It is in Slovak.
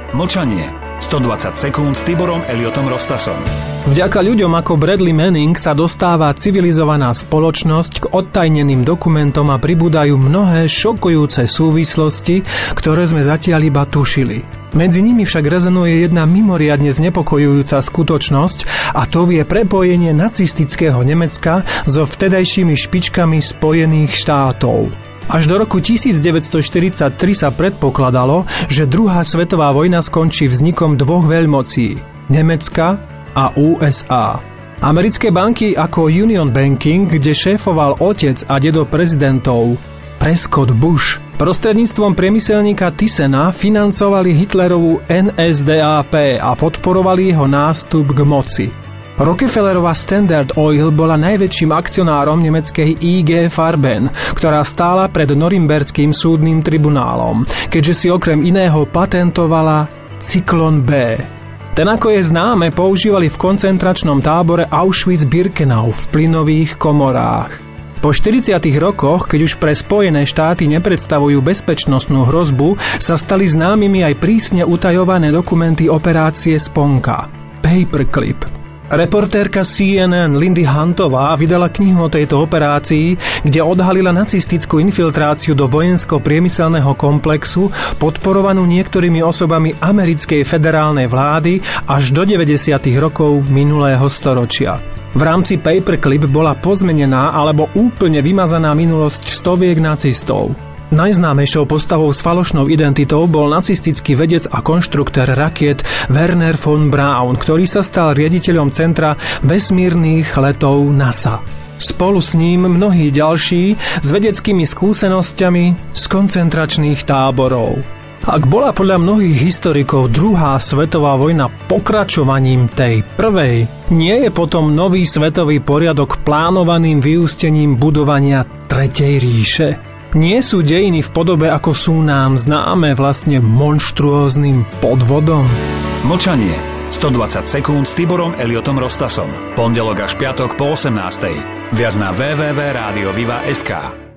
Mlčanie. 120 sekúnd s Tiborom Elliotom Rostasom. Vďaka ľuďom ako Bradley Manning sa dostáva civilizovaná spoločnosť k odtajneným dokumentom a pribúdajú mnohé šokujúce súvislosti, ktoré sme zatiaľ iba tušili. Medzi nimi však rezonuje jedna mimoriadne znepokojujúca skutočnosť a to je prepojenie nacistického Nemecka so vtedajšími špičkami Spojených štátov. Až do roku 1943 sa predpokladalo, že druhá svetová vojna skončí vznikom dvoch veľmocí – Nemecka a USA. Americké banky ako Union Banking, kde šéfoval otec a dedo prezidentov Prescott Bush, prostredníctvom priemyselníka Thysena financovali Hitlerovú NSDAP a podporovali jeho nástup k moci. Rockefellerová Standard Oil bola najväčším akcionárom nemeckej IG Farben, ktorá stála pred Norimberským súdnym tribunálom, keďže si okrem iného patentovala Cyklon B. Ten, ako je známe, používali v koncentračnom tábore Auschwitz-Birkenau v plynových komorách. Po 40 rokoch, keď už pre Spojené štáty nepredstavujú bezpečnostnú hrozbu, sa stali známymi aj prísne utajované dokumenty operácie Sponka – Paperclip. Reportérka CNN Lindy Huntová vydala knihu o tejto operácii, kde odhalila nacistickú infiltráciu do vojensko-priemyselného komplexu podporovanú niektorými osobami americkej federálnej vlády až do 90. rokov minulého storočia. V rámci Paperclip bola pozmenená alebo úplne vymazaná minulosť stoviek nacistov. Najznámejšou postavou s falošnou identitou bol nacistický vedec a konštruktér rakiet Werner von Braun, ktorý sa stal riaditeľom Centra vesmírnych letov NASA. Spolu s ním mnohí ďalší s vedeckými skúsenosťami z koncentračných táborov. Ak bola podľa mnohých historikov druhá svetová vojna pokračovaním tej prvej, nie je potom nový svetový poriadok plánovaným vyústením budovania Tretej ríše? Nie sú dejiny v podobe, ako sú nám známe, vlastne monštruóznym podvodom? Mlčanie. 120 sekúnd s Tiborom Elliotom Rostasom. Pondelok až piatok po 18:00. Viac na www.radioviva.sk.